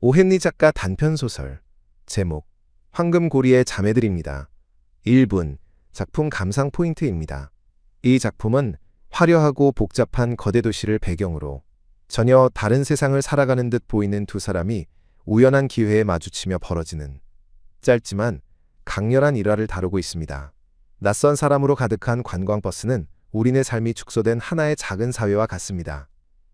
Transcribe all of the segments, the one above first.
오헨리 작가 단편소설 제목 황금고리의 자매들입니다. 1분 작품 감상 포인트입니다. 이 작품은 화려하고 복잡한 거대 도시를 배경으로 전혀 다른 세상을 살아가는 듯 보이는 두 사람이 우연한 기회에 마주치며 벌어지는 짧지만 강렬한 일화를 다루고 있습니다. 낯선 사람으로 가득한 관광버스는 우리네 삶이 축소된 하나의 작은 사회와 같습니다.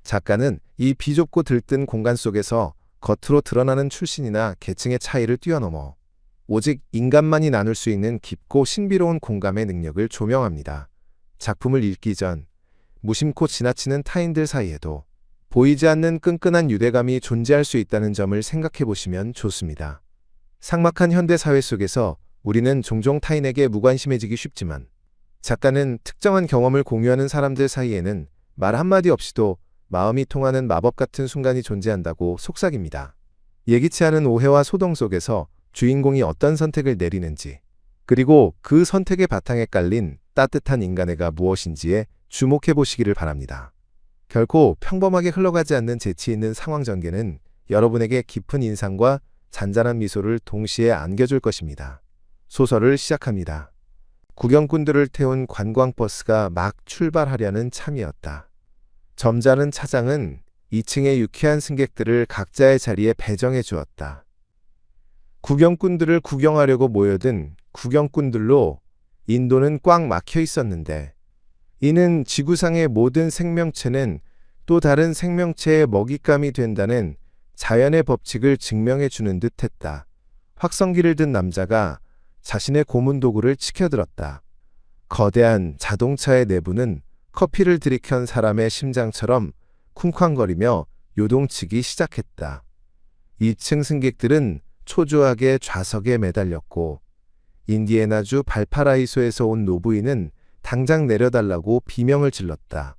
작가는 이 비좁고 들뜬 공간 속에서 겉으로 드러나는 출신이나 계층의 차이를 뛰어넘어 오직 인간만이 나눌 수 있는 깊고 신비로운 공감의 능력을 조명합니다. 작품을 읽기 전 무심코 지나치는 타인들 사이에도 보이지 않는 끈끈한 유대감이 존재할 수 있다는 점을 생각해 보시면 좋습니다. 삭막한 현대 사회 속에서 우리는 종종 타인에게 무관심해지기 쉽지만 작가는 특정한 경험을 공유하는 사람들 사이에는 말 한마디 없이도 마음이 통하는 마법 같은 순간이 존재한다고 속삭입니다. 예기치 않은 오해와 소동 속에서 주인공이 어떤 선택을 내리는지, 그리고 그 선택의 바탕에 깔린 따뜻한 인간애가 무엇인지에 주목해 보시기를 바랍니다. 결코 평범하게 흘러가지 않는 재치 있는 상황 전개는 여러분에게 깊은 인상과 잔잔한 미소를 동시에 안겨줄 것입니다. 소설을 시작합니다. 구경꾼들을 태운 관광버스가 막 출발하려는 참이었다. 점잖은 차장은 2층의 유쾌한 승객들을 각자의 자리에 배정해 주었다. 구경꾼들을 구경하려고 모여든 구경꾼들로 인도는 꽉 막혀 있었는데, 이는 지구상의 모든 생명체는 또 다른 생명체의 먹잇감이 된다는 자연의 법칙을 증명해 주는 듯했다. 확성기를 든 남자가 자신의 고문 도구를 치켜들었다. 거대한 자동차의 내부는 커피를 들이켠 사람의 심장처럼 쿵쾅거리며 요동치기 시작했다. 2층 승객들은 초조하게 좌석에 매달렸고, 인디애나주 발파라이소에서 온 노부인은 당장 내려달라고 비명을 질렀다.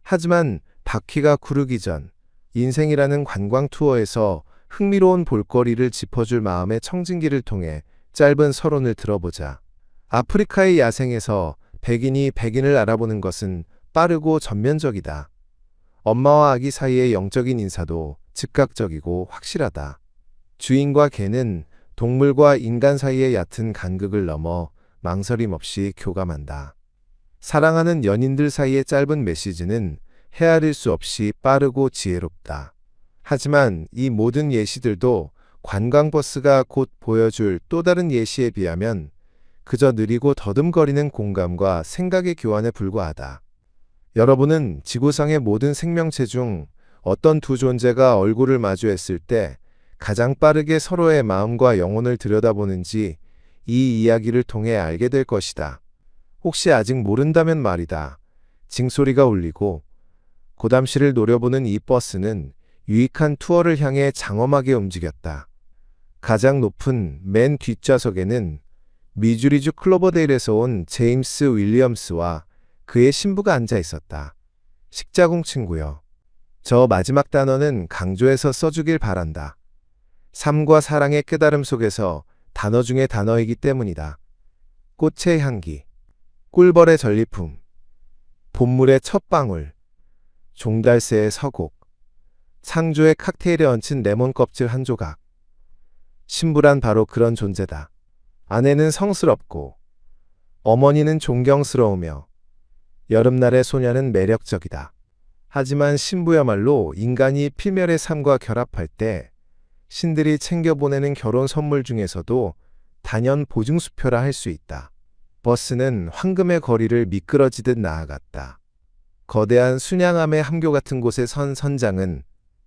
하지만 바퀴가 구르기 전 인생이라는 관광 투어에서 흥미로운 볼거리를 짚어줄 마음의 청진기를 통해 짧은 서론을 들어보자. 아프리카의 야생에서 백인이 백인을 알아보는 것은 빠르고 전면적이다. 엄마와 아기 사이의 영적인 인사도 즉각적이고 확실하다. 주인과 개는 동물과 인간 사이의 얕은 간극을 넘어 망설임 없이 교감한다. 사랑하는 연인들 사이의 짧은 메시지는 헤아릴 수 없이 빠르고 지혜롭다. 하지만 이 모든 예시들도 관광버스가 곧 보여줄 또 다른 예시에 비하면 그저 느리고 더듬거리는 공감과 생각의 교환에 불과하다. 여러분은 지구상의 모든 생명체 중 어떤 두 존재가 얼굴을 마주했을 때 가장 빠르게 서로의 마음과 영혼을 들여다보는지 이 이야기를 통해 알게 될 것이다. 혹시 아직 모른다면 말이다. 징소리가 울리고 고담시를 노려보는 이 버스는 유익한 투어를 향해 장엄하게 움직였다. 가장 높은 맨 뒷좌석에는 미주리주 클로버데일에서 온 제임스 윌리엄스와 그의 신부가 앉아 있었다. 식자공 친구여. 저 마지막 단어는 강조해서 써주길 바란다. 삶과 사랑의 깨달음 속에서 단어 중의 단어이기 때문이다. 꽃의 향기, 꿀벌의 전리품, 봄물의 첫 방울, 종달새의 서곡, 창조의 칵테일에 얹힌 레몬 껍질 한 조각. 신부란 바로 그런 존재다. 아내는 성스럽고 어머니는 존경스러우며 여름날의 소녀는 매력적이다. 하지만 신부야말로 인간이 필멸의 삶과 결합할 때 신들이 챙겨보내는 결혼 선물 중에서도 단연 보증수표라 할 수 있다. 버스는 황금의 거리를 미끄러지듯 나아갔다. 거대한 순양함의 함교 같은 곳에 선 선장은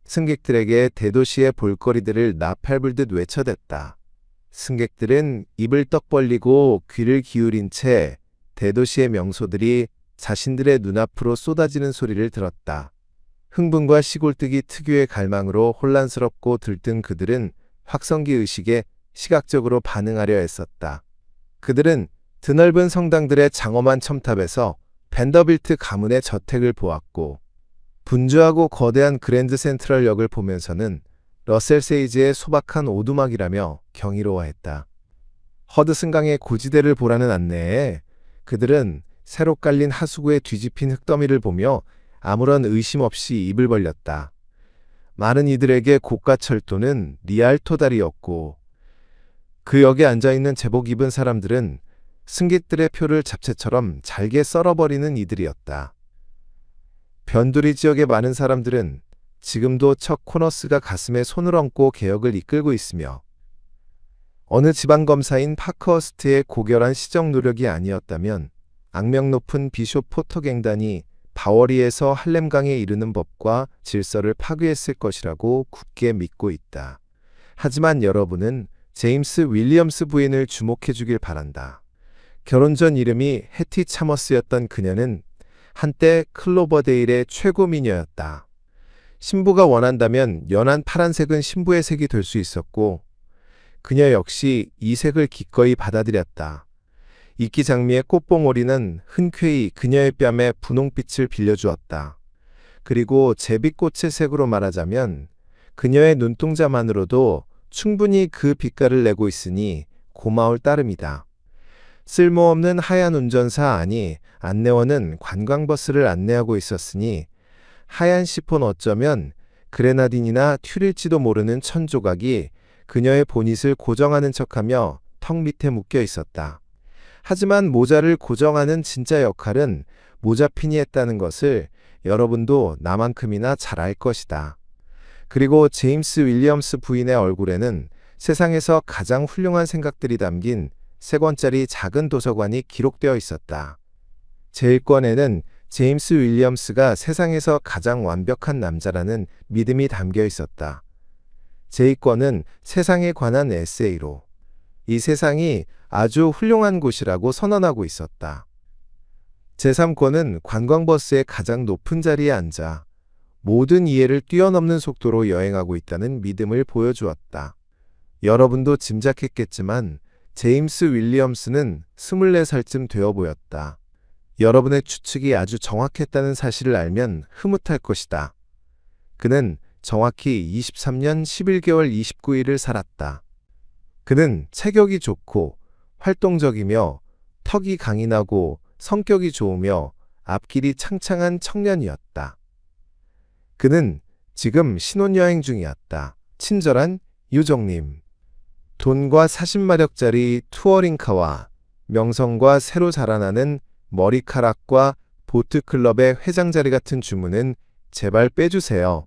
승객들에게 대도시의 볼거리들을 나팔불듯 외쳐댔다. 승객들은 입을 떡 벌리고 귀를 기울인 채 대도시의 명소들이 자신들의 눈앞으로 쏟아지는 소리를 들었다. 흥분과 시골뜨기 특유의 갈망으로 혼란스럽고 들뜬 그들은 확성기 의식에 시각적으로 반응하려 애썼다. 그들은 드넓은 성당들의 장엄한 첨탑에서 밴더빌트 가문의 저택을 보았고, 분주하고 거대한 그랜드 센트럴역을 보면서는 러셀 세이지의 소박한 오두막이라며 경이로워했다. 허드슨강의 고지대를 보라는 안내에 그들은 새로 깔린 하수구에 뒤집힌 흙더미를 보며 아무런 의심 없이 입을 벌렸다. 많은 이들에게 고가 철도는 리알토달이었고 그 역에 앉아있는 제복 입은 사람들은 승객들의 표를 잡채처럼 잘게 썰어버리는 이들이었다. 변두리 지역의 많은 사람들은 지금도 척 코너스가 가슴에 손을 얹고 개혁을 이끌고 있으며 어느 지방검사인 파크허스트의 고결한 시정 노력이 아니었다면 악명 높은 비숍 포터 갱단이 바워리에서 할렘강에 이르는 법과 질서를 파괴했을 것이라고 굳게 믿고 있다. 하지만 여러분은 제임스 윌리엄스 부인을 주목해 주길 바란다. 결혼 전 이름이 해티 차머스였던 그녀는 한때 클로버데일의 최고 미녀였다. 신부가 원한다면 연한 파란색은 신부의 색이 될 수 있었고 그녀 역시 이 색을 기꺼이 받아들였다. 이끼 장미의 꽃봉오리는 흔쾌히 그녀의 뺨에 분홍빛을 빌려주었다. 그리고 제비꽃의 색으로 말하자면 그녀의 눈동자만으로도 충분히 그 빛깔을 내고 있으니 고마울 따름이다. 쓸모없는 하얀 운전사 아니 안내원은 관광버스를 안내하고 있었으니 하얀 시폰 어쩌면 그레나딘이나 튤일지도 모르는 천조각이 그녀의 보닛을 고정하는 척하며 턱 밑에 묶여 있었다. 하지만 모자를 고정하는 진짜 역할은 모자핀이 했다는 것을 여러분도 나만큼이나 잘 알 것이다. 그리고 제임스 윌리엄스 부인의 얼굴에는 세상에서 가장 훌륭한 생각들이 담긴 3권짜리 작은 도서관이 기록되어 있었다. 제1권에는 제임스 윌리엄스가 세상에서 가장 완벽한 남자라는 믿음이 담겨 있었다. 제2권은 세상에 관한 에세이로 이 세상이 아주 훌륭한 곳이라고 선언하고 있었다. 제3권은 관광버스의 가장 높은 자리에 앉아 모든 이해를 뛰어넘는 속도로 여행하고 있다는 믿음을 보여주었다. 여러분도 짐작했겠지만 제임스 윌리엄스는 24살쯤 되어 보였다. 여러분의 추측이 아주 정확했다는 사실을 알면 흐뭇할 것이다. 그는 정확히 23년 11개월 29일을 살았다. 그는 체격이 좋고 활동적이며 턱이 강인하고 성격이 좋으며 앞길이 창창한 청년이었다. 그는 지금 신혼여행 중이었다. 친절한 유정님. 돈과 40마력짜리 투어링카와 명성과 새로 자라나는 머리카락과 보트클럽의 회장자리 같은 주문은 제발 빼주세요.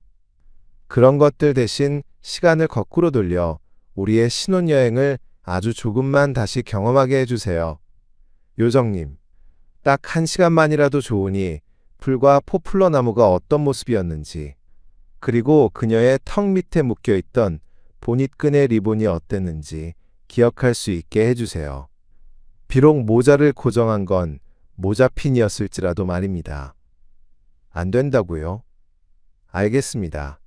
그런 것들 대신 시간을 거꾸로 돌려 우리의 신혼여행을 아주 조금만 다시 경험하게 해주세요. 요정님, 딱 1시간만이라도 좋으니 풀과 포플러 나무가 어떤 모습이었는지, 그리고 그녀의 턱 밑에 묶여있던 보닛끈의 리본이 어땠는지 기억할 수 있게 해주세요. 비록 모자를 고정한 건 모자핀이었을지라도 말입니다. 안 된다고요? 알겠습니다.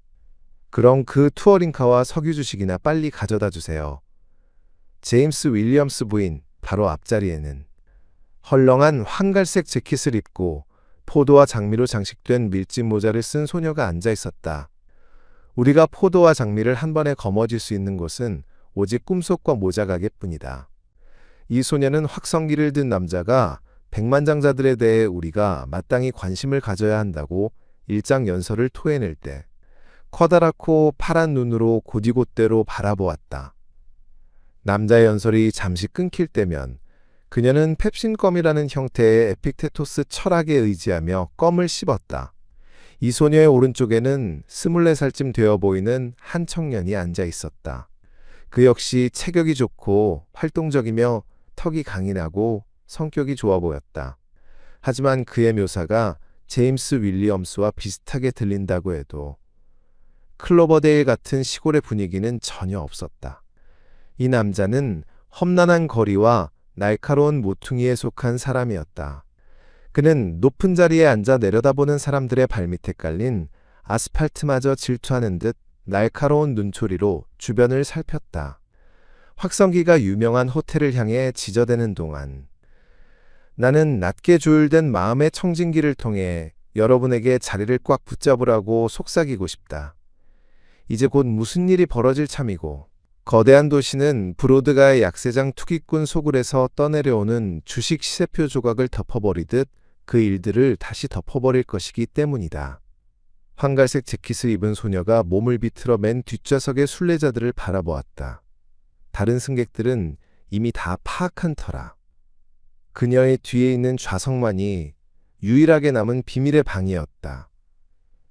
그럼 그 투어링카와 석유 주식이나 빨리 가져다 주세요. 제임스 윌리엄스 부인 바로 앞자리에는 헐렁한 황갈색 재킷을 입고 포도와 장미로 장식된 밀짚 모자를 쓴 소녀가 앉아 있었다. 우리가 포도와 장미를 한 번에 거머쥘 수 있는 곳은 오직 꿈속과 모자가게뿐이다. 이 소녀는 확성기를 든 남자가 백만장자들에 대해 우리가 마땅히 관심을 가져야 한다고 일장연설을 토해낼 때 커다랗고 파란 눈으로 곧이곧대로 바라보았다. 남자의 연설이 잠시 끊길 때면 그녀는 펩신껌이라는 형태의 에픽테토스 철학에 의지하며 껌을 씹었다. 이 소녀의 오른쪽에는 24살쯤 되어 보이는 한 청년이 앉아 있었다. 그 역시 체격이 좋고 활동적이며 턱이 강인하고 성격이 좋아 보였다. 하지만 그의 묘사가 제임스 윌리엄스와 비슷하게 들린다고 해도 클로버데일 같은 시골의 분위기는 전혀 없었다. 이 남자는 험난한 거리와 날카로운 모퉁이에 속한 사람이었다. 그는 높은 자리에 앉아 내려다보는 사람들의 발밑에 깔린 아스팔트마저 질투하는 듯 날카로운 눈초리로 주변을 살폈다. 확성기가 유명한 호텔을 향해 지저대는 동안 나는 낮게 조율된 마음의 청진기를 통해 여러분에게 자리를 꽉 붙잡으라고 속삭이고 싶다. 이제 곧 무슨 일이 벌어질 참이고 거대한 도시는 브로드가의 약세장 투기꾼 소굴에서 떠내려오는 주식 시세표 조각을 덮어버리듯 그 일들을 다시 덮어버릴 것이기 때문이다. 황갈색 재킷을 입은 소녀가 몸을 비틀어 맨 뒷좌석의 순례자들을 바라보았다. 다른 승객들은 이미 다 파악한 터라. 그녀의 뒤에 있는 좌석만이 유일하게 남은 비밀의 방이었다.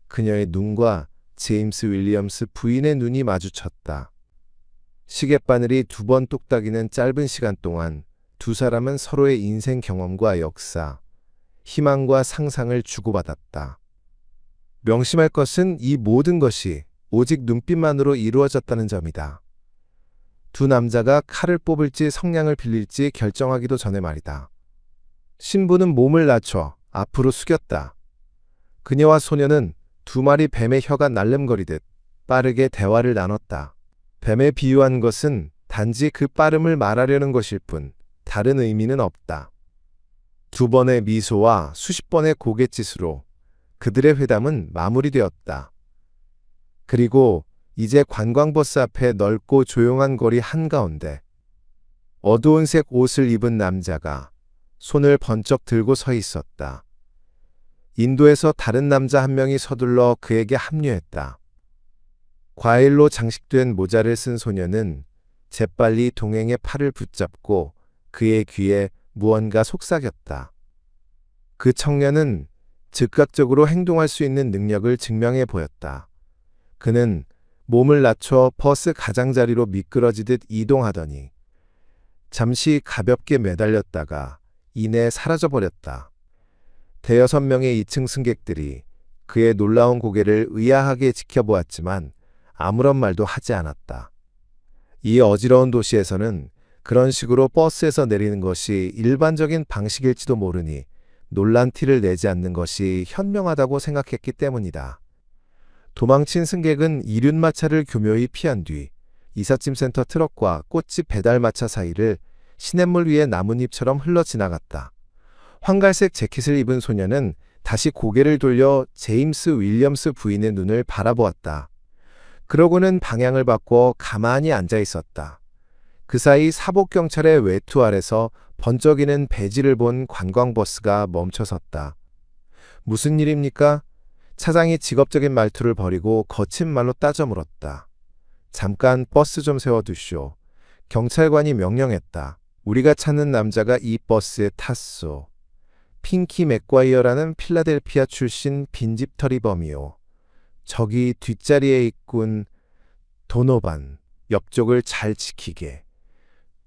그녀의 눈과 제임스 윌리엄스 부인의 눈이 마주쳤다. 시계바늘이 두 번 똑딱이는 짧은 시간 동안 두 사람은 서로의 인생 경험과 역사, 희망과 상상을 주고받았다. 명심할 것은 이 모든 것이 오직 눈빛만으로 이루어졌다는 점이다. 두 남자가 칼을 뽑을지 성냥을 빌릴지 결정하기도 전에 말이다. 신부는 몸을 낮춰 앞으로 숙였다. 그녀와 소녀는 두 마리 뱀의 혀가 날름거리듯 빠르게 대화를 나눴다. 뱀에 비유한 것은 단지 그 빠름을 말하려는 것일 뿐 다른 의미는 없다. 두 번의 미소와 수십 번의 고갯짓으로 그들의 회담은 마무리되었다. 그리고 이제 관광버스 앞에 넓고 조용한 거리 한가운데 어두운 색 옷을 입은 남자가 손을 번쩍 들고 서 있었다. 인도에서 다른 남자 한 명이 서둘러 그에게 합류했다. 과일로 장식된 모자를 쓴 소녀는 재빨리 동행의 팔을 붙잡고 그의 귀에 무언가 속삭였다. 그 청년은 즉각적으로 행동할 수 있는 능력을 증명해 보였다. 그는 몸을 낮춰 버스 가장자리로 미끄러지듯 이동하더니 잠시 가볍게 매달렸다가 이내 사라져버렸다. 대여섯 명의 2층 승객들이 그의 놀라운 고개를 의아하게 지켜보았지만 아무런 말도 하지 않았다. 이 어지러운 도시에서는 그런 식으로 버스에서 내리는 것이 일반적인 방식일지도 모르니 놀란 티를 내지 않는 것이 현명하다고 생각했기 때문이다. 도망친 승객은 이륜마차를 교묘히 피한 뒤 이삿짐센터 트럭과 꽃집 배달마차 사이를 시냇물 위의 나뭇잎처럼 흘러 지나갔다. 황갈색 재킷을 입은 소녀는 다시 고개를 돌려 제임스 윌리엄스 부인의 눈을 바라보았다. 그러고는 방향을 바꿔 가만히 앉아 있었다. 그 사이 사복경찰의 외투 아래서 번쩍이는 배지를 본 관광버스가 멈춰섰다. 무슨 일입니까? 차장이 직업적인 말투를 버리고 거친 말로 따져 물었다. 잠깐 버스 좀 세워두쇼. 경찰관이 명령했다. 우리가 찾는 남자가 이 버스에 탔소. 핑키 맥과이어라는 필라델피아 출신 빈집털이 범이요. 저기 뒷자리에 있군. 도노반, 옆쪽을 잘 지키게.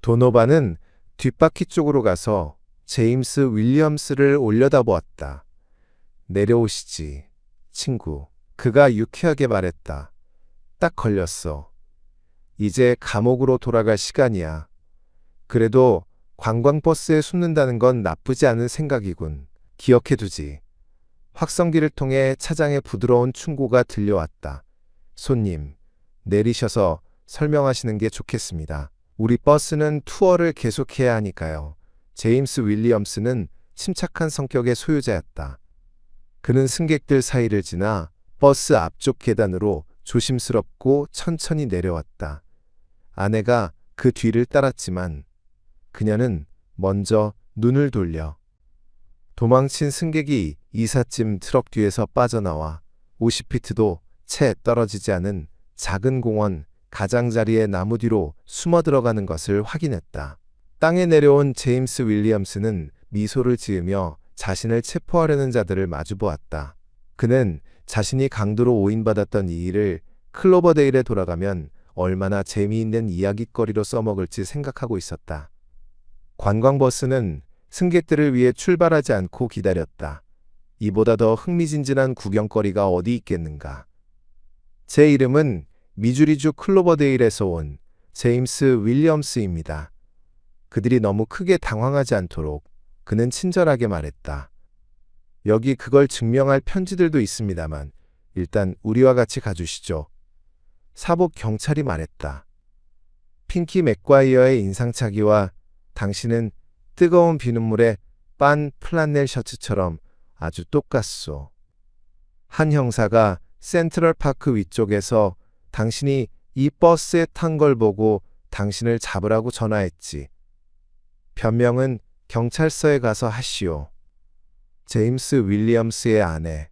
도노반은 뒷바퀴 쪽으로 가서 제임스 윌리엄스를 올려다보았다. 내려오시지, 친구. 그가 유쾌하게 말했다. 딱 걸렸어. 이제 감옥으로 돌아갈 시간이야. 그래도 관광버스에 숨는다는 건 나쁘지 않은 생각이군. 기억해두지. 확성기를 통해 차장의 부드러운 충고가 들려왔다. 손님, 내리셔서 설명하시는 게 좋겠습니다. 우리 버스는 투어를 계속해야 하니까요. 제임스 윌리엄스는 침착한 성격의 소유자였다. 그는 승객들 사이를 지나 버스 앞쪽 계단으로 조심스럽고 천천히 내려왔다. 아내가 그 뒤를 따랐지만 그녀는 먼저 눈을 돌려 도망친 승객이 이삿짐 트럭 뒤에서 빠져나와 50피트도 채 떨어지지 않은 작은 공원 가장자리의 나무 뒤로 숨어 들어가는 것을 확인했다. 땅에 내려온 제임스 윌리엄스는 미소를 지으며 자신을 체포하려는 자들을 마주보았다. 그는 자신이 강도로 오인받았던 이 일을 클로버데일에 돌아가면 얼마나 재미있는 이야깃거리로 써먹을지 생각하고 있었다. 관광버스는 승객들을 위해 출발하지 않고 기다렸다. 이보다 더 흥미진진한 구경거리가 어디 있겠는가. 제 이름은 미주리주 클로버데일에서 온 제임스 윌리엄스입니다. 그들이 너무 크게 당황하지 않도록 그는 친절하게 말했다. 여기 그걸 증명할 편지들도 있습니다만 일단 우리와 같이 가주시죠. 사복 경찰이 말했다. 핑키 맥과이어의 인상착의와 당신은 뜨거운 비눗물에 빤 플란넬 셔츠처럼 아주 똑같소. 한 형사가 센트럴파크 위쪽에서 당신이 이 버스에 탄 걸 보고 당신을 잡으라고 전화했지. 변명은 경찰서에 가서 하시오. 제임스 윌리엄스의 아내,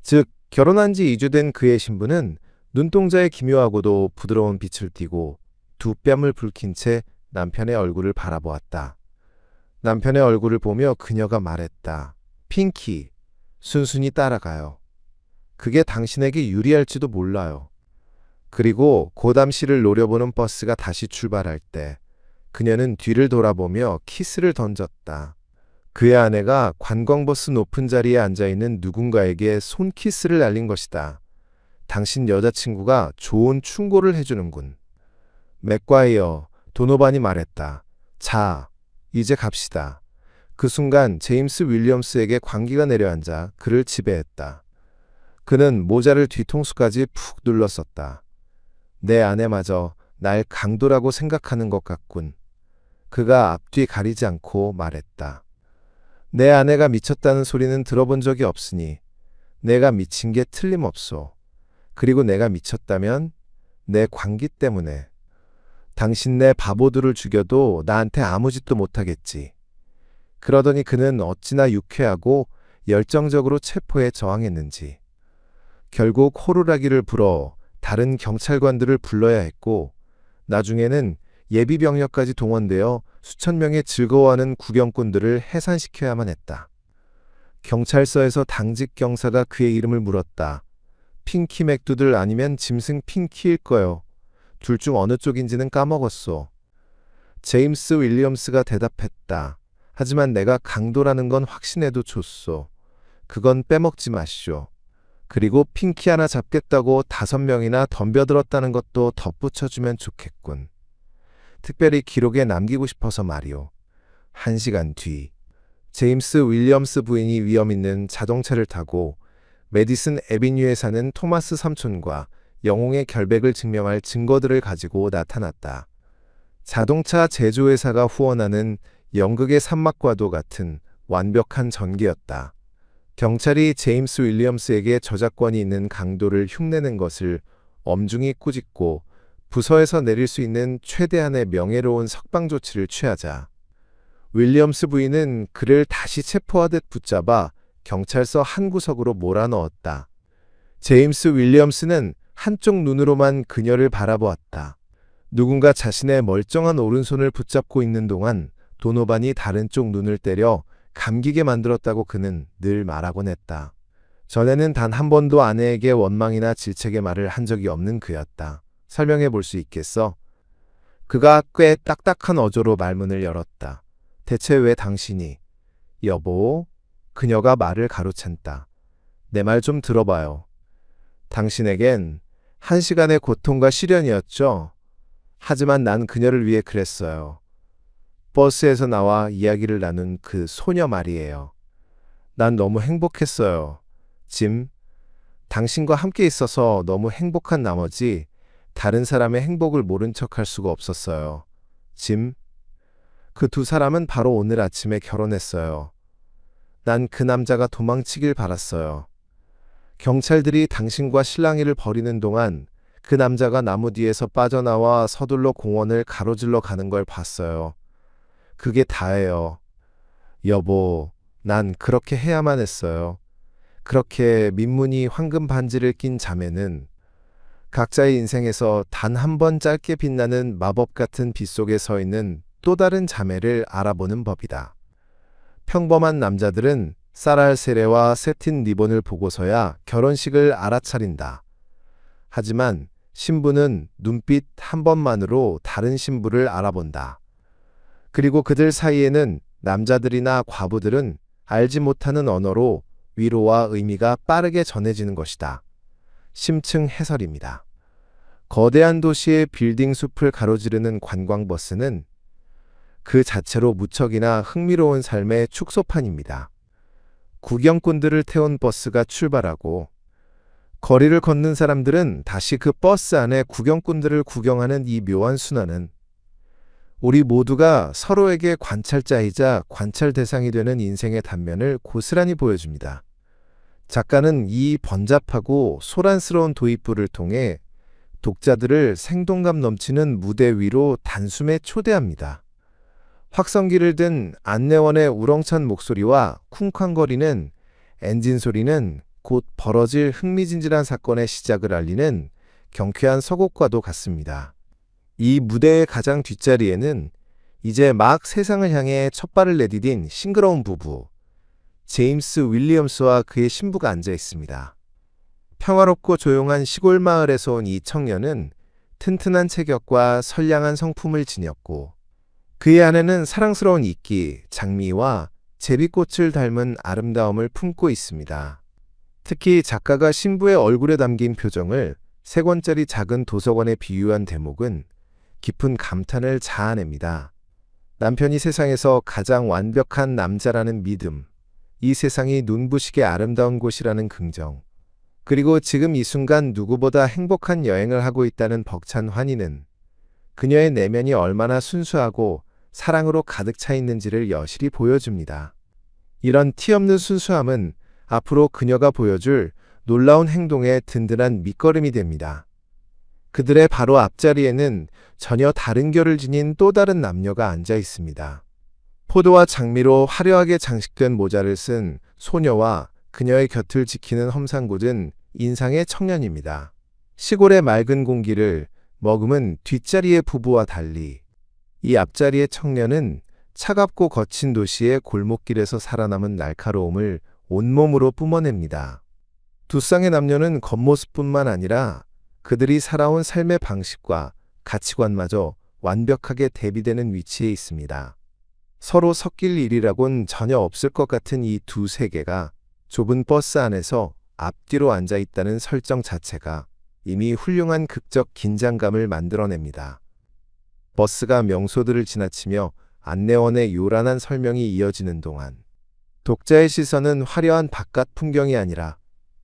즉 결혼한 지 2주 된 그의 신부는 눈동자에 기묘하고도 부드러운 빛을 띠고 두 뺨을 붉힌 채 남편의 얼굴을 바라보았다. 남편의 얼굴을 보며 그녀가 말했다. 핑키, 순순히 따라가요. 그게 당신에게 유리할지도 몰라요. 그리고 고담 씨를 노려보는 버스가 다시 출발할 때 그녀는 뒤를 돌아보며 키스를 던졌다. 그의 아내가 관광버스 높은 자리에 앉아있는 누군가에게 손키스를 날린 것이다. 당신 여자친구가 좋은 충고를 해주는군. 맥과이어, 도노반이 말했다. 자, 이제 갑시다. 그 순간 제임스 윌리엄스에게 광기가 내려앉아 그를 지배했다. 그는 모자를 뒤통수까지 푹 눌렀었다. 내 아내마저 날 강도라고 생각하는 것 같군. 그가 앞뒤 가리지 않고 말했다. 내 아내가 미쳤다는 소리는 들어본 적이 없으니 내가 미친 게 틀림없소. 그리고 내가 미쳤다면 내 광기 때문에. 당신 내 바보들을 죽여도 나한테 아무 짓도 못하겠지. 그러더니 그는 어찌나 유쾌하고 열정적으로 체포에 저항했는지. 결국 호루라기를 불어 다른 경찰관들을 불러야 했고 나중에는 예비병력까지 동원되어 수천 명의 즐거워하는 구경꾼들을 해산시켜야만 했다. 경찰서에서 당직 경사가 그의 이름을 물었다. 핑키 맥두들 아니면 짐승 핑키일 거요. 둘 중 어느 쪽인지는 까먹었소. 제임스 윌리엄스가 대답했다. 하지만 내가 강도라는 건 확신해도 좋소. 그건 빼먹지 마시오. 그리고 핑키 하나 잡겠다고 5명이나 덤벼들었다는 것도 덧붙여주면 좋겠군. 특별히 기록에 남기고 싶어서 말이오. 1시간 뒤, 제임스 윌리엄스 부인이 위험 있는 자동차를 타고 메디슨 애비뉴에 사는 토마스 삼촌과 영웅의 결백을 증명할 증거들을 가지고 나타났다. 자동차 제조회사가 후원하는 연극의 산막과도 같은 완벽한 전개였다. 경찰이 제임스 윌리엄스에게 저작권이 있는 강도를 흉내낸 것을 엄중히 꾸짖고 부서에서 내릴 수 있는 최대한의 명예로운 석방 조치를 취하자 윌리엄스 부인은 그를 다시 체포하듯 붙잡아 경찰서 한 구석으로 몰아넣었다. 제임스 윌리엄스는 한쪽 눈으로만 그녀를 바라보았다. 누군가 자신의 멀쩡한 오른손을 붙잡고 있는 동안 도노반이 다른 쪽 눈을 때려 감기게 만들었다고 그는 늘 말하곤 했다. 전에는 단 한 번도 아내에게 원망이나 질책의 말을 한 적이 없는 그였다. 설명해 볼 수 있겠어? 그가 꽤 딱딱한 어조로 말문을 열었다. 대체 왜 당신이? 여보? 그녀가 말을 가로챈다. 내 말 좀 들어봐요. 당신에겐 1시간의 고통과 시련이었죠? 하지만 난 그녀를 위해 그랬어요. 버스에서 나와 이야기를 나눈 그 소녀 말이에요. 난 너무 행복했어요. 짐, 당신과 함께 있어서 너무 행복한 나머지 다른 사람의 행복을 모른 척할 수가 없었어요. 짐, 그 두 사람은 바로 오늘 아침에 결혼했어요. 난 그 남자가 도망치길 바랐어요. 경찰들이 당신과 실랑이를 벌이는 동안 그 남자가 나무 뒤에서 빠져나와 서둘러 공원을 가로질러 가는 걸 봤어요. 그게 다예요. 여보, 난 그렇게 해야만 했어요. 그렇게 민무늬 황금 반지를 낀 자매는 각자의 인생에서 단 한 번 짧게 빛나는 마법 같은 빛 속에 서 있는 또 다른 자매를 알아보는 법이다. 평범한 남자들은 쌀알 세례와 세틴 리본을 보고서야 결혼식을 알아차린다. 하지만 신부는 눈빛 한 번만으로 다른 신부를 알아본다. 그리고 그들 사이에는 남자들이나 과부들은 알지 못하는 언어로 위로와 의미가 빠르게 전해지는 것이다. 심층 해설입니다. 거대한 도시의 빌딩 숲을 가로지르는 관광버스는 그 자체로 무척이나 흥미로운 삶의 축소판입니다. 구경꾼들을 태운 버스가 출발하고 거리를 걷는 사람들은 다시 그 버스 안에 구경꾼들을 구경하는 이 묘한 순환은 우리 모두가 서로에게 관찰자이자 관찰 대상이 되는 인생의 단면을 고스란히 보여줍니다. 작가는 이 번잡하고 소란스러운 도입부를 통해 독자들을 생동감 넘치는 무대 위로 단숨에 초대합니다. 확성기를 든 안내원의 우렁찬 목소리와 쿵쾅거리는 엔진 소리는 곧 벌어질 흥미진진한 사건의 시작을 알리는 경쾌한 서곡과도 같습니다. 이 무대의 가장 뒷자리에는 이제 막 세상을 향해 첫 발을 내디딘 싱그러운 부부, 제임스 윌리엄스와 그의 신부가 앉아 있습니다. 평화롭고 조용한 시골 마을에서 온 이 청년은 튼튼한 체격과 선량한 성품을 지녔고, 그의 아내는 사랑스러운 이끼, 장미와 제비꽃을 닮은 아름다움을 품고 있습니다. 특히 작가가 신부의 얼굴에 담긴 표정을 3권짜리 작은 도서관에 비유한 대목은 깊은 감탄을 자아냅니다. 남편이 세상에서 가장 완벽한 남자라는 믿음, 이 세상이 눈부시게 아름다운 곳이라는 긍정, 그리고 지금 이 순간 누구보다 행복한 여행을 하고 있다는 벅찬 환희는 그녀의 내면이 얼마나 순수하고 사랑으로 가득 차 있는지를 여실히 보여줍니다. 이런 티없는 순수함은 앞으로 그녀가 보여줄 놀라운 행동의 든든한 밑거름이 됩니다. 그들의 바로 앞자리에는 전혀 다른 결을 지닌 또 다른 남녀가 앉아 있습니다. 포도와 장미로 화려하게 장식된 모자를 쓴 소녀와 그녀의 곁을 지키는 험상궂은 인상의 청년입니다. 시골의 맑은 공기를 머금은 뒷자리의 부부와 달리 이 앞자리의 청년은 차갑고 거친 도시의 골목길에서 살아남은 날카로움을 온몸으로 뿜어냅니다. 두 쌍의 남녀는 겉모습뿐만 아니라 그들이 살아온 삶의 방식과 가치관마저 완벽하게 대비되는 위치에 있습니다. 서로 섞일 일이라곤 전혀 없을 것 같은 이 두 세계가 좁은 버스 안에서 앞뒤로 앉아 있다는 설정 자체가 이미 훌륭한 극적 긴장감을 만들어냅니다. 버스가 명소들을 지나치며 안내원의 요란한 설명이 이어지는 동안 독자의 시선은 화려한 바깥 풍경이 아니라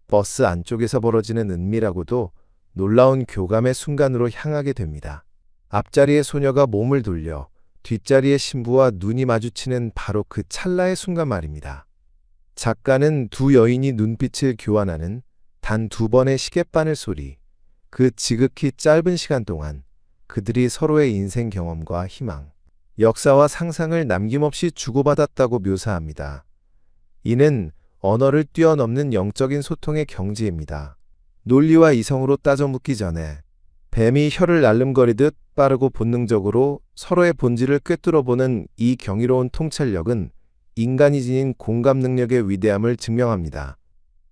버스 안쪽에서 벌어지는 은밀하고도 놀라운 교감의 순간으로 향하게 됩니다. 앞자리의 소녀가 몸을 돌려 뒷자리의 신부와 눈이 마주치는 바로 그 찰나의 순간 말입니다. 작가는 두 여인이 눈빛을 교환하는 단 2번의 시계바늘 소리, 그 지극히 짧은 시간 동안 그들이 서로의 인생 경험과 희망, 역사와 상상을 남김없이 주고받았다고 묘사합니다. 이는 언어를 뛰어넘는 영적인 소통의 경지입니다. 논리와 이성으로 따져 묻기 전에 뱀이 혀를 날름거리듯 빠르고 본능적으로 서로의 본질을 꿰뚫어보는 이 경이로운 통찰력은 인간이 지닌 공감 능력의 위대함을 증명합니다.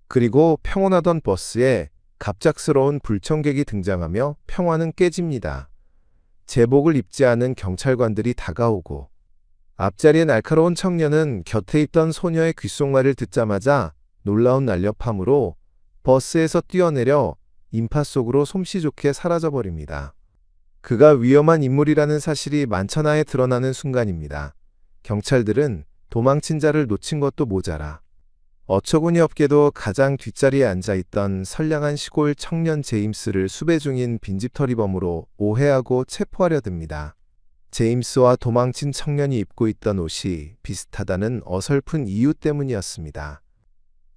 그리고 평온하던 버스에 갑작스러운 불청객이 등장하며 평화는 깨집니다. 제복을 입지 않은 경찰관들이 다가오고 앞자리의 날카로운 청년은 곁에 있던 소녀의 귓속말을 듣자마자 놀라운 날렵함으로 버스에서 뛰어내려 인파 속으로 솜씨 좋게 사라져버립니다. 그가 위험한 인물이라는 사실이 만천하에 드러나는 순간입니다. 경찰들은 도망친 자를 놓친 것도 모자라 어처구니 없게도 가장 뒷자리에 앉아있던 선량한 시골 청년 제임스를 수배 중인 빈집털이범으로 오해하고 체포하려 듭니다. 제임스와 도망친 청년이 입고 있던 옷이 비슷하다는 어설픈 이유 때문이었습니다.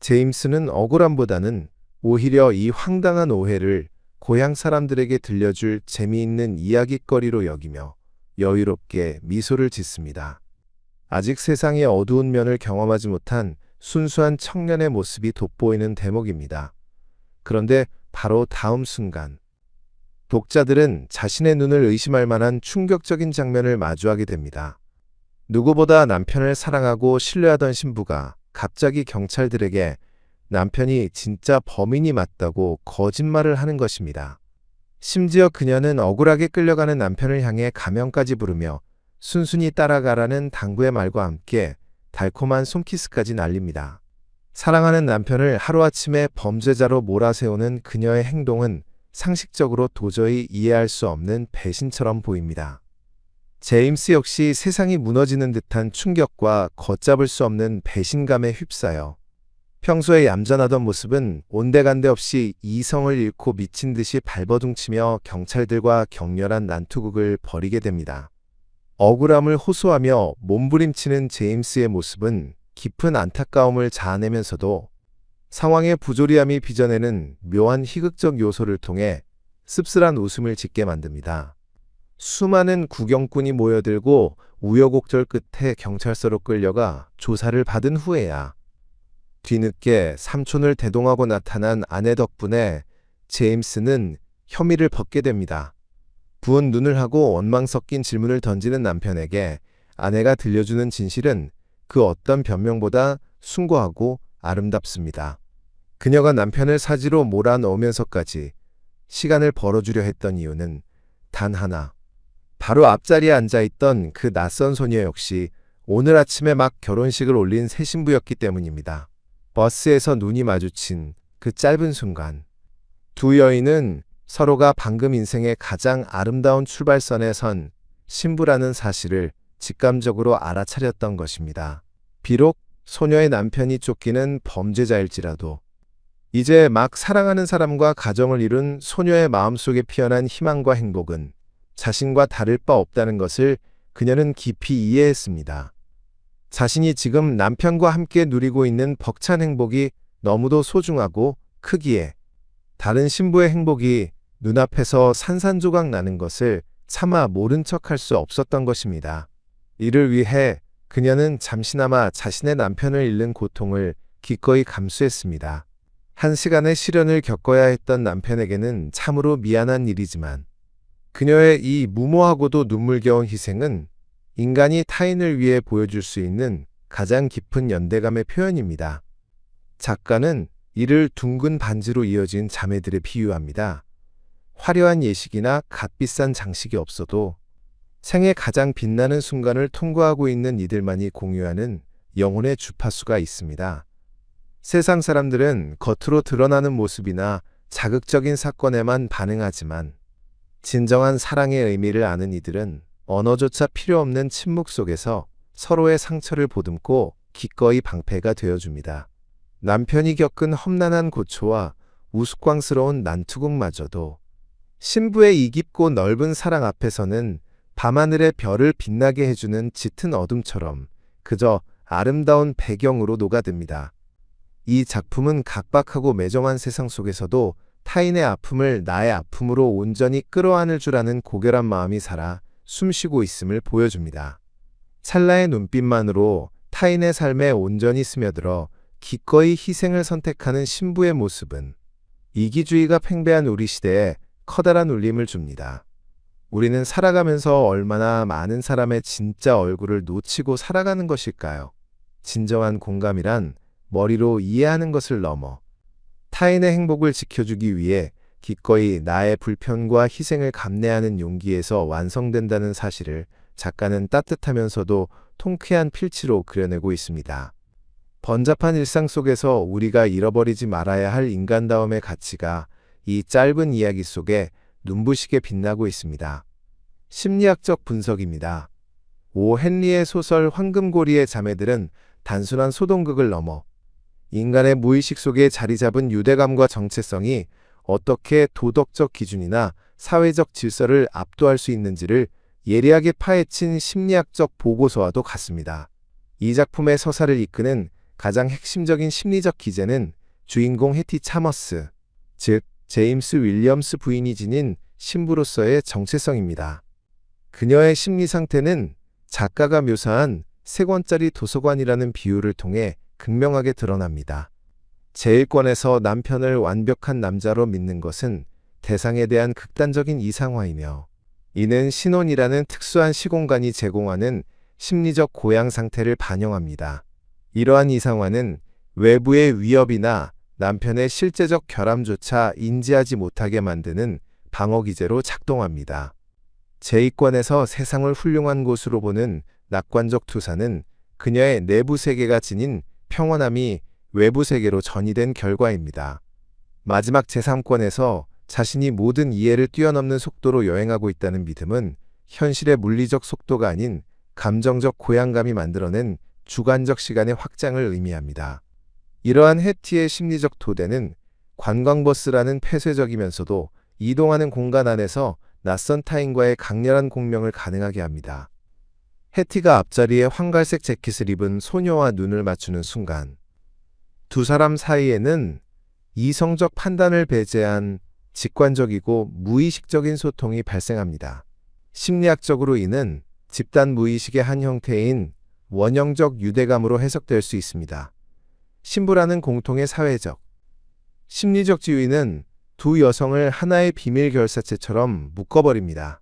제임스는 억울함보다는 오히려 이 황당한 오해를 고향 사람들에게 들려줄 재미있는 이야깃거리로 여기며 여유롭게 미소를 짓습니다. 아직 세상의 어두운 면을 경험하지 못한 순수한 청년의 모습이 돋보이는 대목입니다. 그런데 바로 다음 순간 독자들은 자신의 눈을 의심할 만한 충격적인 장면을 마주하게 됩니다. 누구보다 남편을 사랑하고 신뢰하던 신부가 갑자기 경찰들에게 남편이 진짜 범인이 맞다고 거짓말을 하는 것입니다. 심지어 그녀는 억울하게 끌려가는 남편을 향해 가면까지 부르며 순순히 따라가라는 당부의 말과 함께 달콤한 손키스까지 날립니다. 사랑하는 남편을 하루아침에 범죄자로 몰아세우는 그녀의 행동은 상식적으로 도저히 이해할 수 없는 배신처럼 보입니다. 제임스 역시 세상이 무너지는 듯한 충격과 걷잡을 수 없는 배신감에 휩싸여 평소에 얌전하던 모습은 온데간데 없이 이성을 잃고 미친 듯이 발버둥치며 경찰들과 격렬한 난투극을 벌이게 됩니다. 억울함을 호소하며 몸부림치는 제임스의 모습은 깊은 안타까움을 자아내면서도 상황의 부조리함이 빚어내는 묘한 희극적 요소를 통해 씁쓸한 웃음을 짓게 만듭니다. 수많은 구경꾼이 모여들고 우여곡절 끝에 경찰서로 끌려가 조사를 받은 후에야 뒤늦게 삼촌을 대동하고 나타난 아내 덕분에 제임스는 혐의를 벗게 됩니다. 부은 눈을 하고 원망 섞인 질문을 던지는 남편에게 아내가 들려주는 진실은 그 어떤 변명보다 숭고하고 아름답습니다. 그녀가 남편을 사지로 몰아넣으면서까지 시간을 벌어주려 했던 이유는 단 하나. 바로 앞자리에 앉아있던 그 낯선 소녀 역시 오늘 아침에 막 결혼식을 올린 새 신부였기 때문입니다. 버스에서 눈이 마주친 그 짧은 순간, 두 여인은 서로가 방금 인생의 가장 아름다운 출발선에 선 신부라는 사실을 직감적으로 알아차렸던 것입니다. 비록 소녀의 남편이 쫓기는 범죄자일지라도 이제 막 사랑하는 사람과 가정을 이룬 소녀의 마음속에 피어난 희망과 행복은 자신과 다를 바 없다는 것을 그녀는 깊이 이해했습니다. 자신이 지금 남편과 함께 누리고 있는 벅찬 행복이 너무도 소중하고 크기에 다른 신부의 행복이 눈앞에서 산산조각 나는 것을 차마 모른 척할 수 없었던 것입니다. 이를 위해 그녀는 잠시나마 자신의 남편을 잃는 고통을 기꺼이 감수했습니다. 한 시간의 시련을 겪어야 했던 남편에게는 참으로 미안한 일이지만 그녀의 이 무모하고도 눈물겨운 희생은 인간이 타인을 위해 보여줄 수 있는 가장 깊은 연대감의 표현입니다. 작가는 이를 둥근 반지로 이어진 자매들에 비유합니다. 화려한 예식이나 값비싼 장식이 없어도 생애 가장 빛나는 순간을 통과하고 있는 이들만이 공유하는 영혼의 주파수가 있습니다. 세상 사람들은 겉으로 드러나는 모습이나 자극적인 사건에만 반응하지만 진정한 사랑의 의미를 아는 이들은 언어조차 필요 없는 침묵 속에서 서로의 상처를 보듬고 기꺼이 방패가 되어줍니다. 남편이 겪은 험난한 고초와 우스꽝스러운 난투극마저도 신부의 이 깊고 넓은 사랑 앞에서는 밤하늘의 별을 빛나게 해주는 짙은 어둠처럼 그저 아름다운 배경으로 녹아듭니다. 이 작품은 각박하고 매정한 세상 속에서도 타인의 아픔을 나의 아픔으로 온전히 끌어안을 줄 아는 고결한 마음이 살아 숨쉬고 있음을 보여줍니다. 찰나의 눈빛만으로 타인의 삶에 온전히 스며들어 기꺼이 희생을 선택하는 신부의 모습은 이기주의가 팽배한 우리 시대에 커다란 울림을 줍니다. 우리는 살아가면서 얼마나 많은 사람의 진짜 얼굴을 놓치고 살아가는 것일까요? 진정한 공감이란 머리로 이해하는 것을 넘어 타인의 행복을 지켜주기 위해 기꺼이 나의 불편과 희생을 감내하는 용기에서 완성된다는 사실을 작가는 따뜻하면서도 통쾌한 필치로 그려내고 있습니다. 번잡한 일상 속에서 우리가 잃어버리지 말아야 할 인간다움의 가치가 이 짧은 이야기 속에 눈부시게 빛나고 있습니다. 심리학적 분석입니다. 오 헨리의 소설 황금고리의 자매들은 단순한 소동극을 넘어 인간의 무의식 속에 자리 잡은 유대감과 정체성이 어떻게 도덕적 기준이나 사회적 질서를 압도할 수 있는지를 예리하게 파헤친 심리학적 보고서와도 같습니다. 이 작품의 서사를 이끄는 가장 핵심적인 심리적 기제는 주인공 해티 차머스, 즉 제임스 윌리엄스 부인이 지닌 신부로서의 정체성입니다. 그녀의 심리 상태는 작가가 묘사한 3권짜리 도서관이라는 비유를 통해 극명하게 드러납니다. 제1권에서 남편을 완벽한 남자로 믿는 것은 대상에 대한 극단적인 이상화이며 이는 신혼이라는 특수한 시공간이 제공하는 심리적 고양 상태를 반영합니다. 이러한 이상화는 외부의 위협이나 남편의 실제적 결함조차 인지하지 못하게 만드는 방어기제로 작동합니다. 제2권에서 세상을 훌륭한 곳으로 보는 낙관적 투사는 그녀의 내부 세계가 지닌 평온함이 외부 세계로 전이된 결과입니다. 마지막 제3권에서 자신이 모든 이해를 뛰어넘는 속도로 여행하고 있다는 믿음은 현실의 물리적 속도가 아닌 감정적 고양감이 만들어낸 주관적 시간의 확장을 의미합니다. 이러한 해티의 심리적 토대는 관광버스라는 폐쇄적이면서도 이동하는 공간 안에서 낯선 타인과의 강렬한 공명을 가능하게 합니다. 해티가 앞자리에 황갈색 재킷을 입은 소녀와 눈을 맞추는 순간 두 사람 사이에는 이성적 판단을 배제한 직관적이고 무의식적인 소통이 발생합니다. 심리학적으로 이는 집단 무의식의 한 형태인 원형적 유대감으로 해석될 수 있습니다. 신부라는 공통의 사회적, 심리적 지위는 두 여성을 하나의 비밀 결사체처럼 묶어버립니다.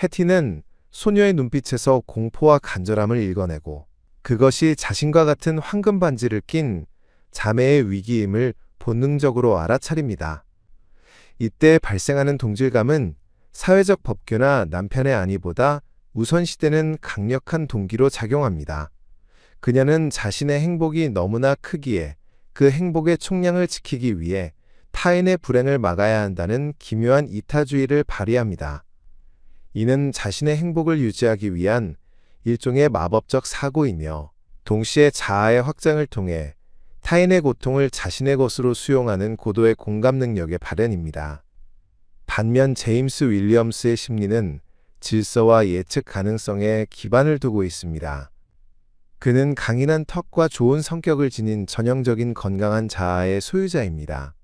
해티는 소녀의 눈빛에서 공포와 간절함을 읽어내고 그것이 자신과 같은 황금 반지를 낀 자매의 위기임을 본능적으로 알아차립니다. 이때 발생하는 동질감은 사회적 법규나 남편의 안위보다 우선시되는 강력한 동기로 작용합니다. 그녀는 자신의 행복이 너무나 크기에 그 행복의 총량을 지키기 위해 타인의 불행을 막아야 한다는 기묘한 이타주의를 발휘합니다. 이는 자신의 행복을 유지하기 위한 일종의 마법적 사고이며 동시에 자아의 확장을 통해 타인의 고통을 자신의 것으로 수용하는 고도의 공감 능력의 발현입니다. 반면 제임스 윌리엄스의 심리는 질서와 예측 가능성에 기반을 두고 있습니다. 그는 강인한 턱과 좋은 성격을 지닌 전형적인 건강한 자아의 소유자입니다.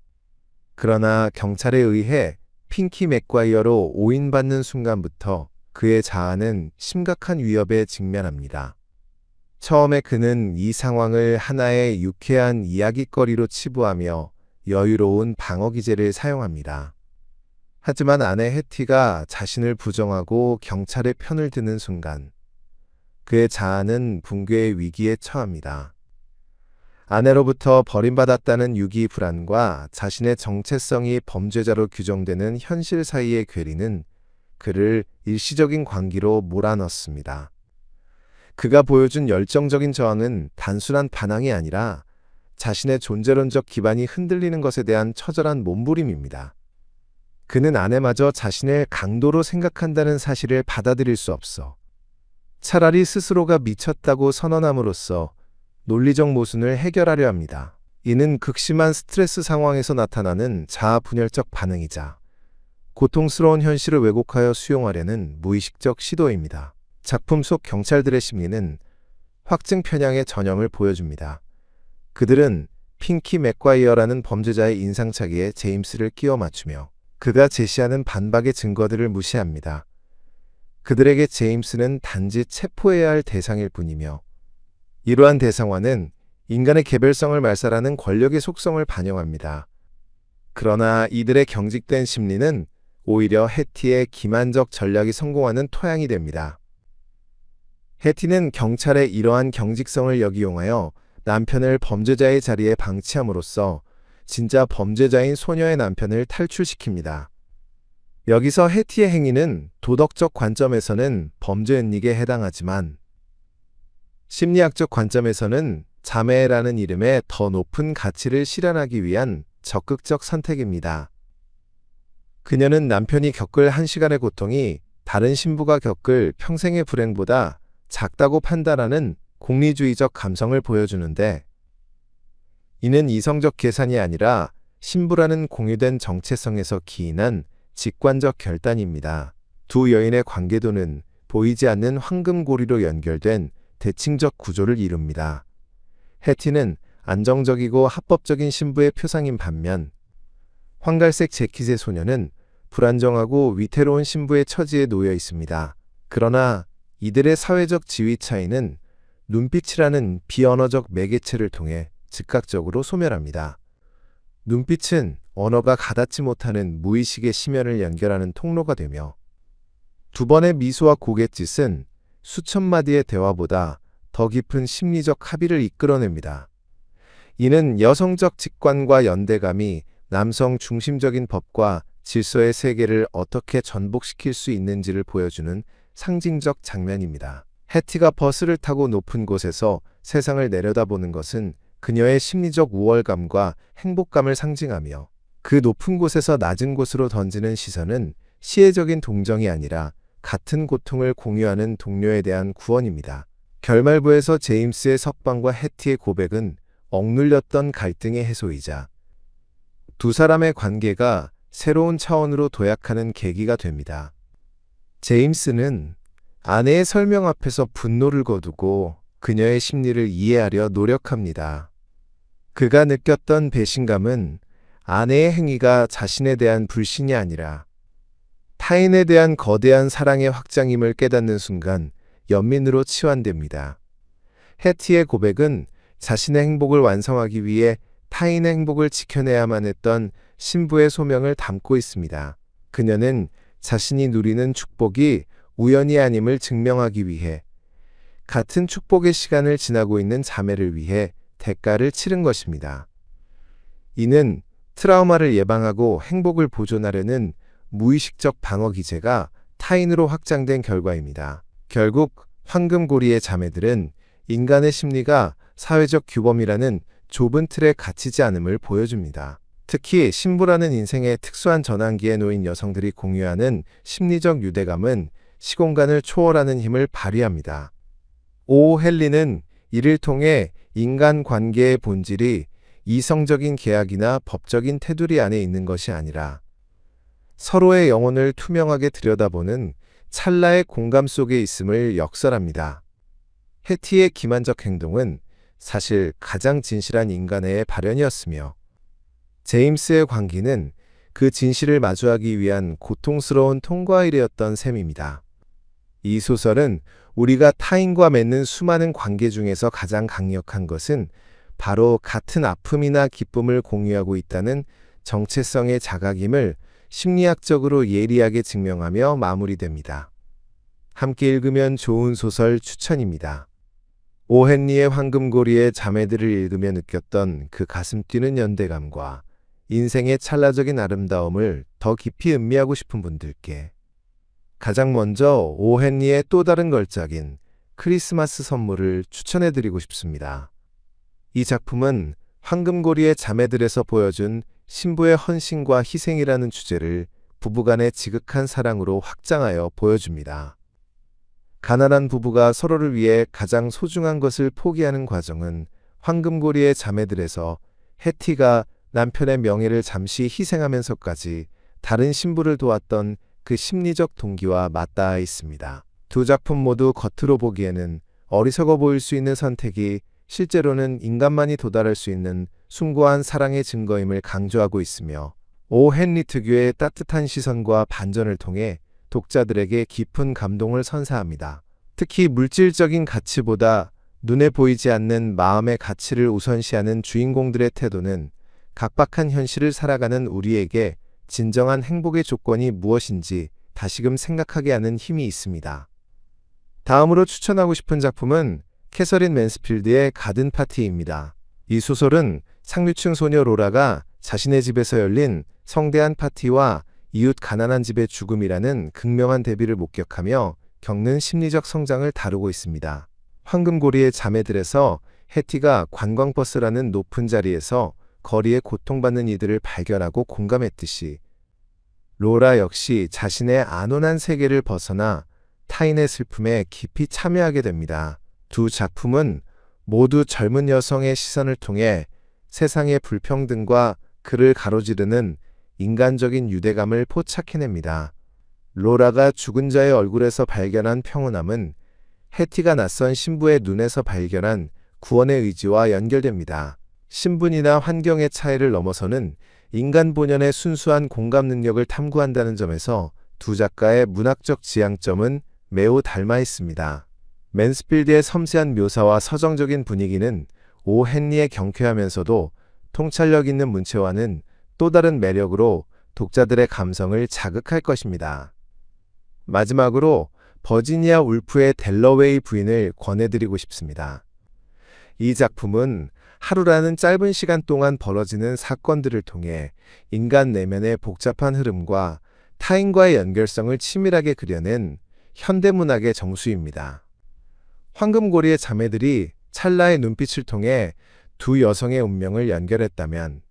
그러나 경찰에 의해 핑키 맥과이어로 오인받는 순간부터 그의 자아는 심각한 위협에 직면합니다. 처음에 그는 이 상황을 하나의 유쾌한 이야깃거리로 치부하며 여유로운 방어 기제를 사용합니다. 하지만 아내 해티가 자신을 부정하고 경찰의 편을 드는 순간 그의 자아는 붕괴의 위기에 처합니다. 아내로부터 버림받았다는 유기 불안과 자신의 정체성이 범죄자로 규정되는 현실 사이의 괴리는 그를 일시적인 광기로 몰아넣습니다. 그가 보여준 열정적인 저항은 단순한 반항이 아니라 자신의 존재론적 기반이 흔들리는 것에 대한 처절한 몸부림입니다. 그는 아내마저 자신을 강도로 생각한다는 사실을 받아들일 수 없어 차라리 스스로가 미쳤다고 선언함으로써 논리적 모순을 해결하려 합니다. 이는 극심한 스트레스 상황에서 나타나는 자아 분열적 반응이자 고통스러운 현실을 왜곡하여 수용하려는 무의식적 시도입니다. 작품 속 경찰들의 심리는 확증 편향의 전형을 보여줍니다. 그들은 핑키 맥과이어라는 범죄자의 인상착의에 제임스를 끼워 맞추며 그가 제시하는 반박의 증거들을 무시합니다. 그들에게 제임스는 단지 체포해야 할 대상일 뿐이며 이러한 대상화는 인간의 개별성을 말살하는 권력의 속성을 반영합니다. 그러나 이들의 경직된 심리는 오히려 해티의 기만적 전략이 성공하는 토양이 됩니다. 해티는 경찰의 이러한 경직성을 역이용하여 남편을 범죄자의 자리에 방치함으로써 진짜 범죄자인 소녀의 남편을 탈출시킵니다. 여기서 해티의 행위는 도덕적 관점에서는 범죄 은닉에 해당하지만 심리학적 관점에서는 자매라는 이름의 더 높은 가치를 실현하기 위한 적극적 선택입니다. 그녀는 남편이 겪을 한 시간의 고통이 다른 신부가 겪을 평생의 불행보다 작다고 판단하는 공리주의적 감성을 보여주는데 이는 이성적 계산이 아니라 신부라는 공유된 정체성에서 기인한 직관적 결단입니다. 두 여인의 관계도는 보이지 않는 황금고리로 연결된 대칭적 구조를 이룹니다. 해티는 안정적이고 합법적인 신부의 표상인 반면 황갈색 재킷의 소녀는 불안정하고 위태로운 신부의 처지에 놓여 있습니다. 그러나 이들의 사회적 지위 차이는 눈빛이라는 비언어적 매개체를 통해 즉각적으로 소멸합니다. 눈빛은 언어가 가닿지 못하는 무의식의 심연을 연결하는 통로가 되며 두 번의 미소와 고갯짓은 수천 마디의 대화보다 더 깊은 심리적 합의를 이끌어냅니다. 이는 여성적 직관과 연대감이 남성 중심적인 법과 질서의 세계를 어떻게 전복시킬 수 있는지를 보여주는 상징적 장면입니다. 해티가 버스를 타고 높은 곳에서 세상을 내려다보는 것은 그녀의 심리적 우월감과 행복감을 상징하며 그 높은 곳에서 낮은 곳으로 던지는 시선은 시혜적인 동정이 아니라 같은 고통을 공유하는 동료에 대한 구원입니다. 결말부에서 제임스의 석방과 해티의 고백은 억눌렸던 갈등의 해소이자 두 사람의 관계가 새로운 차원으로 도약하는 계기가 됩니다. 제임스는 아내의 설명 앞에서 분노를 거두고 그녀의 심리를 이해하려 노력합니다. 그가 느꼈던 배신감은 아내의 행위가 자신에 대한 불신이 아니라 타인에 대한 거대한 사랑의 확장임을 깨닫는 순간 연민으로 치환됩니다. 해티의 고백은 자신의 행복을 완성하기 위해 타인의 행복을 지켜내야만 했던 신부의 소명을 담고 있습니다. 그녀는 자신이 누리는 축복이 우연이 아님을 증명하기 위해 같은 축복의 시간을 지나고 있는 자매를 위해 대가를 치른 것입니다. 이는 트라우마를 예방하고 행복을 보존하려는 무의식적 방어 기제가 타인으로 확장된 결과입니다. 결국 황금고리의 자매들은 인간의 심리가 사회적 규범이라는 좁은 틀에 갇히지 않음을 보여줍니다. 특히 신부라는 인생의 특수한 전환기에 놓인 여성들이 공유하는 심리적 유대감은 시공간을 초월하는 힘을 발휘합니다. 오 헨리는 이를 통해 인간 관계의 본질이 이성적인 계약이나 법적인 테두리 안에 있는 것이 아니라 서로의 영혼을 투명하게 들여다보는 찰나의 공감 속에 있음을 역설합니다. 해티의 기만적 행동은 사실 가장 진실한 인간의 발현이었으며 제임스의 광기는 그 진실을 마주하기 위한 고통스러운 통과 일이었던 셈입니다. 이 소설은 우리가 타인과 맺는 수많은 관계 중에서 가장 강력한 것은 바로 같은 아픔이나 기쁨을 공유하고 있다는 정체성의 자각임을 심리학적으로 예리하게 증명하며 마무리됩니다. 함께 읽으면 좋은 소설 추천입니다. 오 헨리의 황금고리의 자매들을 읽으며 느꼈던 그 가슴 뛰는 연대감과 인생의 찰나적인 아름다움을 더 깊이 음미하고 싶은 분들께 가장 먼저 오 헨리의 또 다른 걸작인 크리스마스 선물을 추천해드리고 싶습니다. 이 작품은 황금고리의 자매들에서 보여준 신부의 헌신과 희생이라는 주제를 부부간의 지극한 사랑으로 확장하여 보여줍니다. 가난한 부부가 서로를 위해 가장 소중한 것을 포기하는 과정은 황금고리의 자매들에서 해티가 남편의 명예를 잠시 희생하면서까지 다른 신부를 도왔던 그 심리적 동기와 맞닿아 있습니다. 두 작품 모두 겉으로 보기에는 어리석어 보일 수 있는 선택이 실제로는 인간만이 도달할 수 있는 숭고한 사랑의 증거임을 강조하고 있으며 오 헨리 특유의 따뜻한 시선과 반전을 통해 독자들에게 깊은 감동을 선사합니다. 특히 물질적인 가치보다 눈에 보이지 않는 마음의 가치를 우선시하는 주인공들의 태도는 각박한 현실을 살아가는 우리에게 진정한 행복의 조건이 무엇인지 다시금 생각하게 하는 힘이 있습니다. 다음으로 추천하고 싶은 작품은 캐서린 맨스필드의 가든 파티입니다. 이 소설은 상류층 소녀 로라가 자신의 집에서 열린 성대한 파티와 이웃 가난한 집의 죽음이라는 극명한 대비를 목격하며 겪는 심리적 성장을 다루고 있습니다. 황금고리의 자매들에서 해티가 관광버스라는 높은 자리에서 거리에 고통받는 이들을 발견하고 공감했듯이 로라 역시 자신의 안온한 세계를 벗어나 타인의 슬픔에 깊이 참여하게 됩니다. 두 작품은 모두 젊은 여성의 시선을 통해 세상의 불평등과 그를 가로지르는 인간적인 유대감을 포착해냅니다. 로라가 죽은 자의 얼굴에서 발견한 평온함은 해티가 낯선 신부의 눈에서 발견한 구원의 의지와 연결됩니다. 신분이나 환경의 차이를 넘어서는 인간 본연의 순수한 공감 능력을 탐구한다는 점에서 두 작가의 문학적 지향점은 매우 닮아 있습니다. 맨스필드의 섬세한 묘사와 서정적인 분위기는 오 헨리의 경쾌하면서도 통찰력 있는 문체와는 또 다른 매력으로 독자들의 감성을 자극할 것입니다. 마지막으로 버지니아 울프의 델러웨이 부인을 권해드리고 싶습니다. 이 작품은 하루라는 짧은 시간 동안 벌어지는 사건들을 통해 인간 내면의 복잡한 흐름과 타인과의 연결성을 치밀하게 그려낸 현대문학의 정수입니다. 황금고리의 자매들이 찰나의 눈빛을 통해 두 여성의 운명을 연결했다면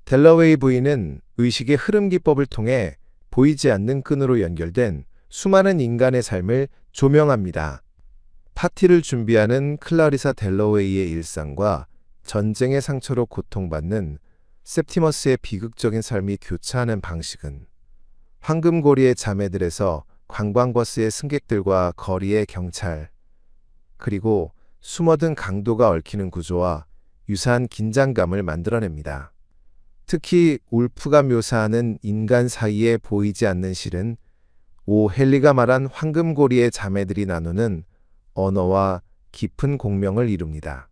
델러웨이 부인은 의식의 흐름 기법을 통해 보이지 않는 끈으로 연결된 수많은 인간의 삶을 조명합니다. 파티를 준비하는 클라리사 델러웨이의 일상과 전쟁의 상처로 고통받는 셉티머스의 비극적인 삶이 교차하는 방식은 황금고리의 자매들에서 관광버스의 승객들과 거리의 경찰, 그리고 숨어든 강도가 얽히는 구조와 유사한 긴장감을 만들어냅니다. 특히 울프가 묘사하는 인간 사이에 보이지 않는 실은 오 헨리가 말한 황금고리의 자매들이 나누는 언어와 깊은 공명을 이룹니다.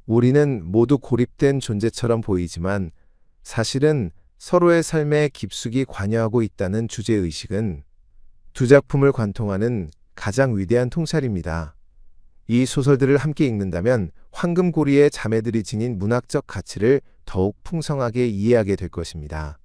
우리는 모두 고립된 존재처럼 보이지만 사실은 서로의 삶에 깊숙이 관여하고 있다는 주제의식은 두 작품을 관통하는 가장 위대한 통찰입니다. 이 소설들을 함께 읽는다면 황금고리의 자매들이 지닌 문학적 가치를 더욱 풍성하게 이해하게 될 것입니다.